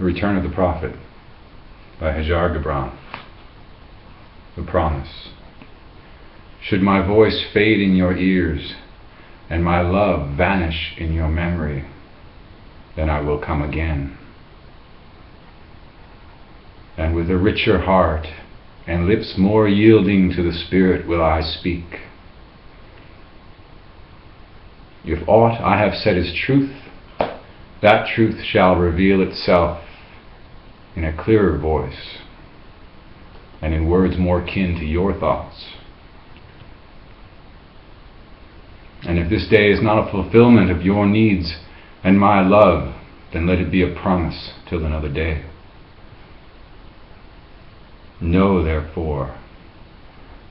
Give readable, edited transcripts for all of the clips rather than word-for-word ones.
Return of the Prophet by Gibran. The Promise. Should my voice fade in your ears and my love vanish in your memory, then I will come again. And with a richer heart and lips more yielding to the Spirit will I speak. If aught I have said is truth, that truth shall reveal itself in a clearer voice and in words more kin to your thoughts. And if this day is not a fulfillment of your needs and my love, then let it be a promise till another day. Know, therefore,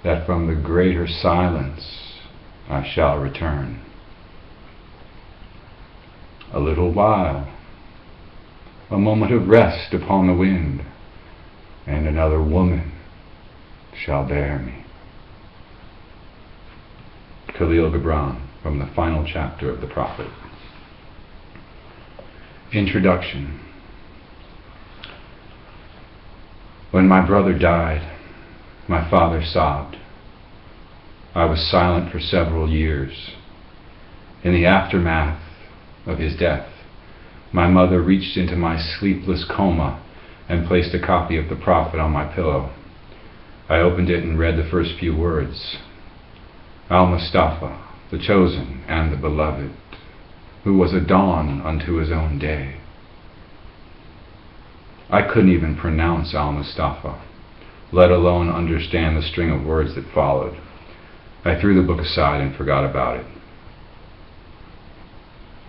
that from the greater silence I shall return. A little while, a moment of rest upon the wind, and another woman shall bear me. Gibran, from the final chapter of The Prophet. Introduction. When my brother died, my father sobbed. I was silent for several years. In the aftermath of his death, my mother reached into my sleepless coma and placed a copy of The Prophet on my pillow. I opened it and read the first few words. Al-Mustafa, the chosen and the beloved, who was a dawn unto his own day. I couldn't even pronounce Al-Mustafa, let alone understand the string of words that followed. I threw the book aside and forgot about it.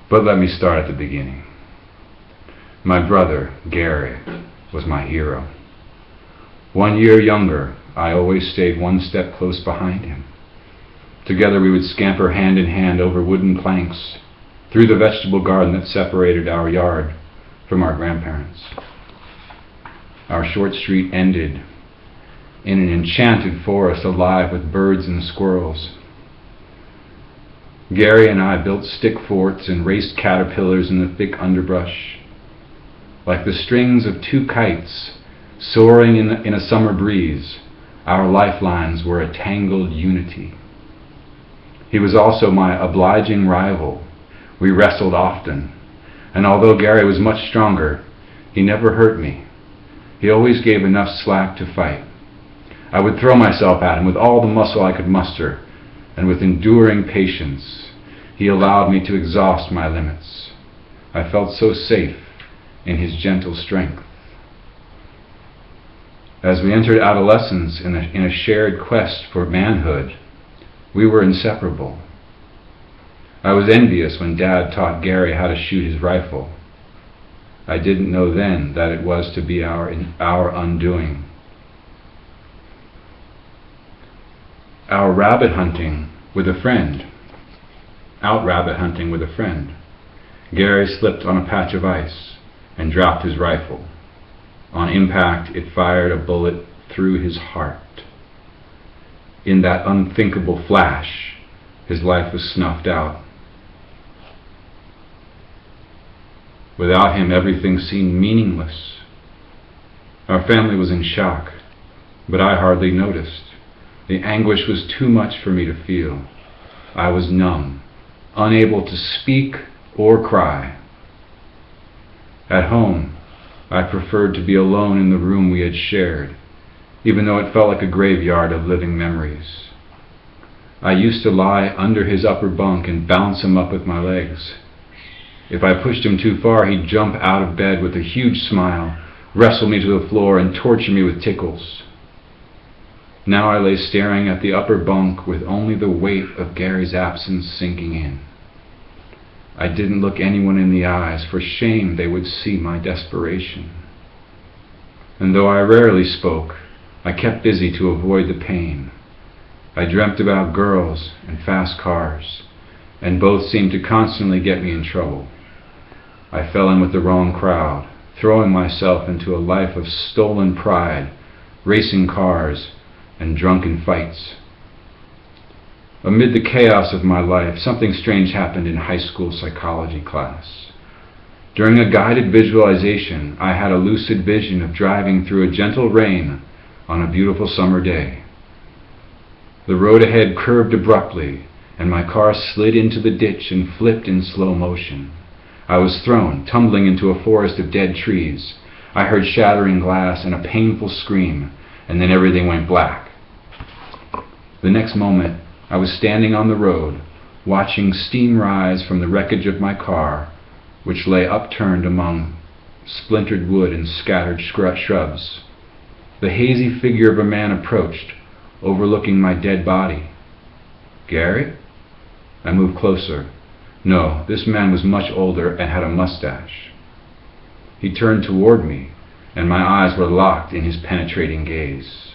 But let me start at the beginning. My brother, Gary, was my hero. 1 year younger, I always stayed one step close behind him. Together we would scamper hand in hand over wooden planks, through the vegetable garden that separated our yard from our grandparents. Our short street ended in an enchanted forest alive with birds and squirrels. Gary and I built stick forts and raced caterpillars in the thick underbrush. Like the strings of two kites soaring in a summer breeze, our lifelines were a tangled unity. He was also my obliging rival. We wrestled often, and although Gary was much stronger, he never hurt me. He always gave enough slack to fight. I would throw myself at him with all the muscle I could muster, and with enduring patience, he allowed me to exhaust my limits. I felt so safe in his gentle strength. As we entered adolescence in a shared quest for manhood, we were inseparable. I was envious when Dad taught Gary how to shoot his rifle. I didn't know then that it was to be our undoing. Out rabbit hunting with a friend, Gary slipped on a patch of ice and dropped his rifle. On impact, it fired a bullet through his heart. In that unthinkable flash, his life was snuffed out. Without him, everything seemed meaningless. Our family was in shock, but I hardly noticed. The anguish was too much for me to feel. I was numb, unable to speak or cry. At home, I preferred to be alone in the room we had shared, even though it felt like a graveyard of living memories. I used to lie under his upper bunk and bounce him up with my legs. If I pushed him too far, he'd jump out of bed with a huge smile, wrestle me to the floor, and torture me with tickles. Now I lay staring at the upper bunk with only the weight of Gary's absence sinking in. I didn't look anyone in the eyes, for shame they would see my desperation. And though I rarely spoke, I kept busy to avoid the pain. I dreamt about girls and fast cars, and both seemed to constantly get me in trouble. I fell in with the wrong crowd, throwing myself into a life of stolen pride, racing cars, and drunken fights. Amid the chaos of my life, something strange happened in high school psychology class. During a guided visualization, I had a lucid vision of driving through a gentle rain on a beautiful summer day. The road ahead curved abruptly, and my car slid into the ditch and flipped in slow motion. I was thrown, tumbling into a forest of dead trees. I heard shattering glass and a painful scream, and then everything went black. The next moment, I was standing on the road, watching steam rise from the wreckage of my car, which lay upturned among splintered wood and scattered shrubs. The hazy figure of a man approached, overlooking my dead body. "Gary?" I moved closer. No, this man was much older and had a mustache. He turned toward me, and my eyes were locked in his penetrating gaze.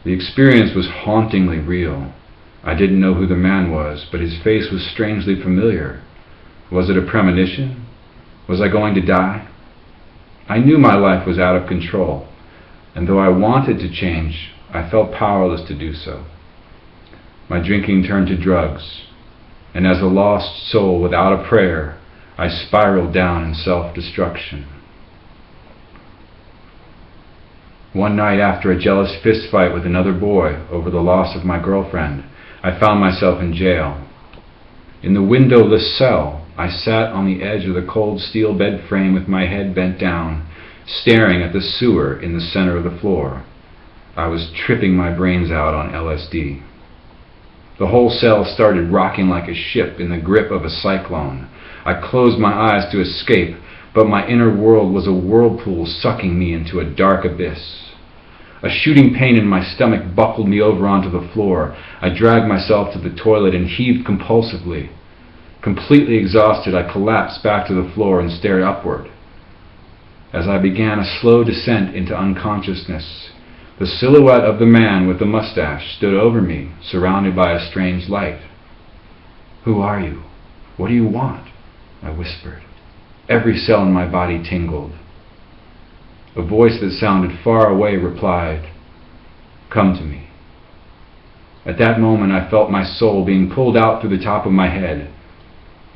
The experience was hauntingly real. I didn't know who the man was, but his face was strangely familiar. Was it a premonition? Was I going to die? I knew my life was out of control, and though I wanted to change, I felt powerless to do so. My drinking turned to drugs, and as a lost soul without a prayer, I spiraled down in self-destruction. One night, after a jealous fistfight with another boy over the loss of my girlfriend, I found myself in jail. In the windowless cell, I sat on the edge of the cold steel bed frame with my head bent down, staring at the sewer in the center of the floor. I was tripping my brains out on LSD. The whole cell started rocking like a ship in the grip of a cyclone. I closed my eyes to escape, but my inner world was a whirlpool sucking me into a dark abyss. A shooting pain in my stomach buckled me over onto the floor. I dragged myself to the toilet and heaved compulsively. Completely exhausted, I collapsed back to the floor and stared upward. As I began a slow descent into unconsciousness, the silhouette of the man with the mustache stood over me, surrounded by a strange light. "Who are you? What do you want?" I whispered. Every cell in my body tingled. A voice that sounded far away replied, "Come to me." At that moment, I felt my soul being pulled out through the top of my head.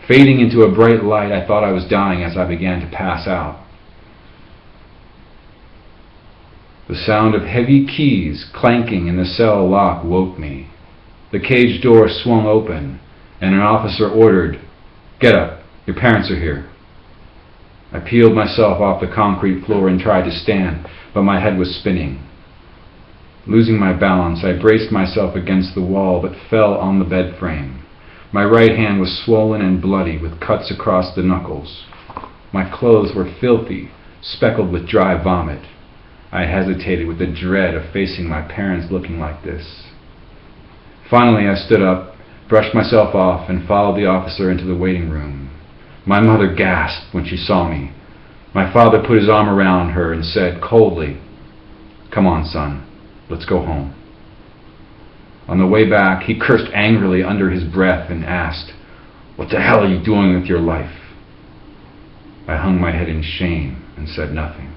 Fading into a bright light, I thought I was dying as I began to pass out. The sound of heavy keys clanking in the cell lock woke me. The cage door swung open, and an officer ordered, "Get up, your parents are here." I peeled myself off the concrete floor and tried to stand, but my head was spinning. Losing my balance, I braced myself against the wall but fell on the bed frame. My right hand was swollen and bloody with cuts across the knuckles. My clothes were filthy, speckled with dry vomit. I hesitated with the dread of facing my parents looking like this. Finally, I stood up, brushed myself off, and followed the officer into the waiting room. My mother gasped when she saw me. My father put his arm around her and said coldly, "Come on, son, let's go home." On the way back, he cursed angrily under his breath and asked, "What the hell are you doing with your life?" I hung my head in shame and said nothing.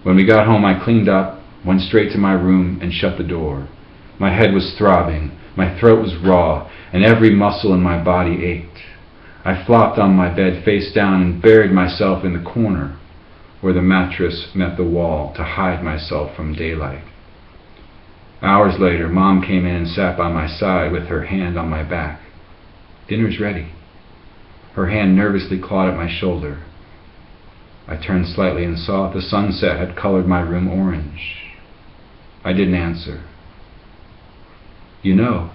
When we got home, I cleaned up, went straight to my room, and shut the door. My head was throbbing, my throat was raw, and every muscle in my body ached. I flopped on my bed face down and buried myself in the corner where the mattress met the wall to hide myself from daylight. Hours later, Mom came in and sat by my side with her hand on my back. "Dinner's ready." Her hand nervously clawed at my shoulder. I turned slightly and saw that the sunset had colored my room orange. I didn't answer. "You know,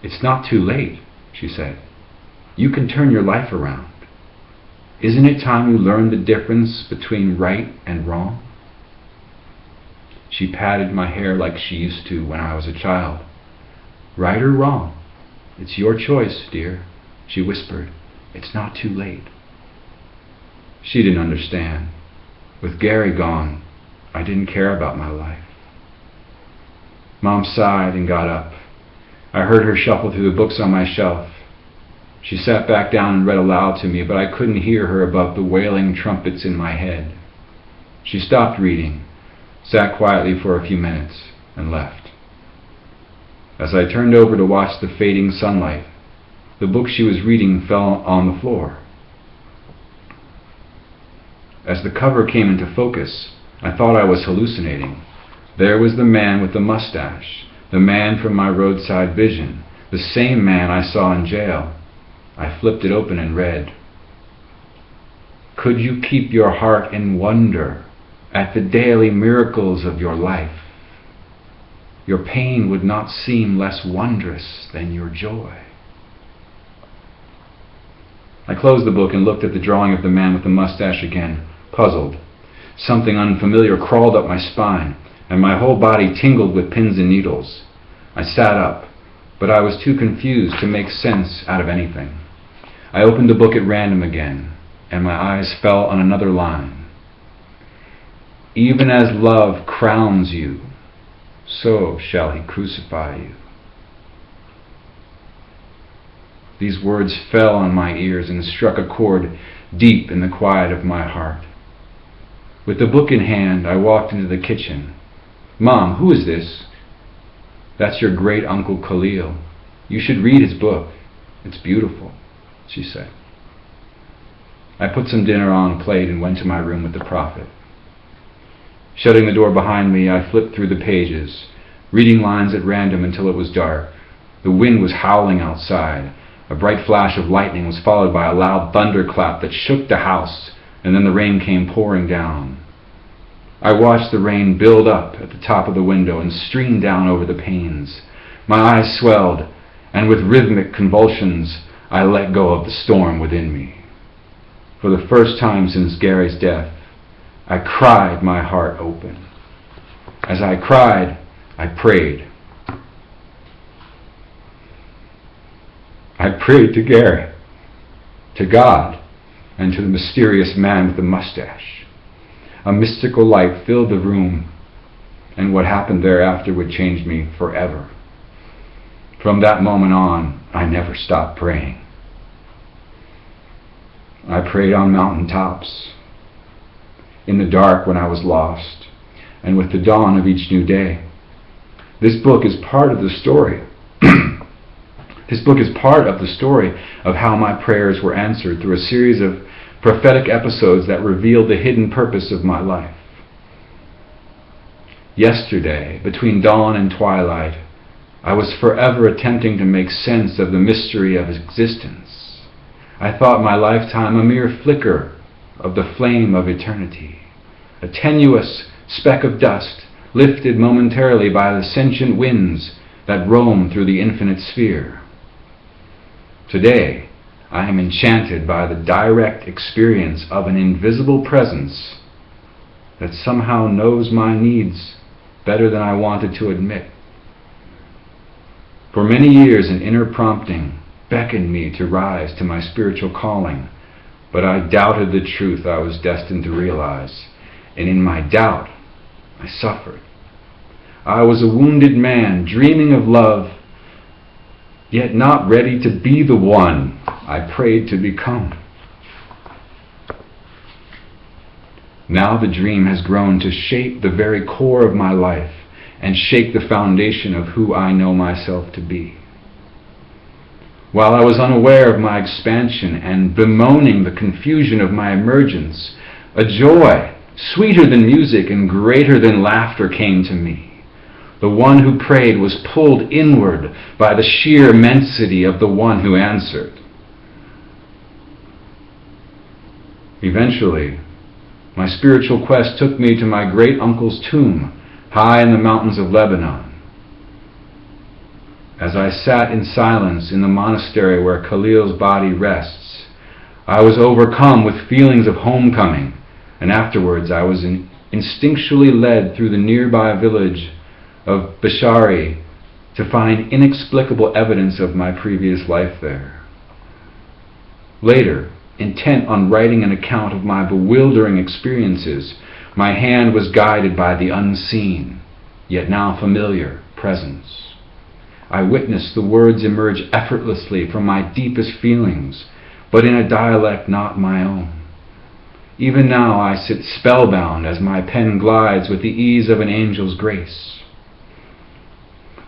it's not too late," she said. "You can turn your life around. Isn't it time you learned the difference between right and wrong?" She patted my hair like she used to when I was a child. "Right or wrong? It's your choice, dear," she whispered. "It's not too late." She didn't understand. With Gary gone, I didn't care about my life. Mom sighed and got up. I heard her shuffle through the books on my shelf. She sat back down and read aloud to me, but I couldn't hear her above the wailing trumpets in my head. She stopped reading, sat quietly for a few minutes, and left. As I turned over to watch the fading sunlight, The book she was reading fell on the floor. As the cover came into focus, I thought I was hallucinating. There was the man with the mustache, the man from my roadside vision, the same man I saw in jail. I flipped it open and read, "Could you keep your heart in wonder at the daily miracles of your life? Your pain would not seem less wondrous than your joy." I closed the book and looked at the drawing of the man with the mustache again, puzzled. Something unfamiliar crawled up my spine, and my whole body tingled with pins and needles. I sat up, but I was too confused to make sense out of anything. I opened the book at random again, and my eyes fell on another line. "Even as love crowns you, so shall he crucify you." These words fell on my ears and struck a chord deep in the quiet of my heart. With the book in hand, I walked into the kitchen. "Mom, who is this?" "That's your great-uncle Khalil. You should read his book. It's beautiful," she said. I put some dinner on a plate and went to my room with the prophet. Shutting the door behind me, I flipped through the pages, reading lines at random until it was dark. The wind was howling outside. A bright flash of lightning was followed by a loud thunderclap that shook the house, and then the rain came pouring down. I watched the rain build up at the top of the window and stream down over the panes. My eyes swelled, and with rhythmic convulsions, I let go of the storm within me. For the first time since Gary's death, I cried my heart open. As I cried, I prayed. I prayed to Gary, to God, and to the mysterious man with the mustache. A mystical light filled the room, and what happened thereafter would change me forever. From that moment on, I never stopped praying. I prayed on mountaintops, in the dark when I was lost, and with the dawn of each new day. This book is part of the story. This book is part of the story of how my prayers were answered through a series of prophetic episodes that revealed the hidden purpose of my life. Yesterday, between dawn and twilight, I was forever attempting to make sense of the mystery of existence. I thought my lifetime a mere flicker of the flame of eternity, a tenuous speck of dust lifted momentarily by the sentient winds that roam through the infinite sphere. Today, I am enchanted by the direct experience of an invisible presence that somehow knows my needs better than I wanted to admit. For many years, an inner prompting beckoned me to rise to my spiritual calling, but I doubted the truth I was destined to realize, and in my doubt, I suffered. I was a wounded man dreaming of love, yet not ready to be the one I prayed to become. Now the dream has grown to shape the very core of my life and shake the foundation of who I know myself to be. While I was unaware of my expansion and bemoaning the confusion of my emergence, a joy sweeter than music and greater than laughter came to me. The one who prayed was pulled inward by the sheer immensity of the one who answered. Eventually, my spiritual quest took me to my great-uncle's tomb, high in the mountains of Lebanon. As I sat in silence in the monastery where Khalil's body rests, I was overcome with feelings of homecoming, and afterwards I was instinctually led through the nearby village of Bashari to find inexplicable evidence of my previous life there. Later, intent on writing an account of my bewildering experiences, my hand was guided by the unseen, yet now familiar, presence. I witnessed the words emerge effortlessly from my deepest feelings, but in a dialect not my own. Even now I sit spellbound as my pen glides with the ease of an angel's grace.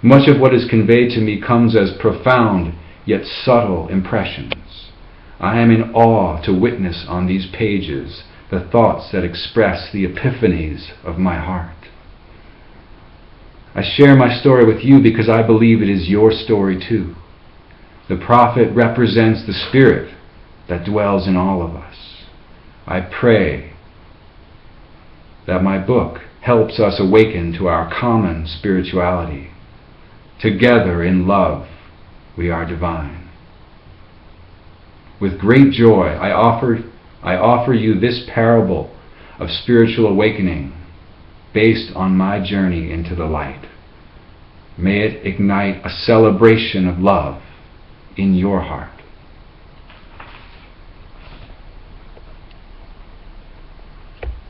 Much of what is conveyed to me comes as profound, yet subtle impressions. I am in awe to witness on these pages the thoughts that express the epiphanies of my heart. I share my story with you because I believe it is your story too. The prophet represents the Spirit that dwells in all of us. I pray that my book helps us awaken to our common spirituality. Together in love, we are divine. With great joy, I offer you this parable of spiritual awakening based on my journey into the light. May it ignite a celebration of love in your heart.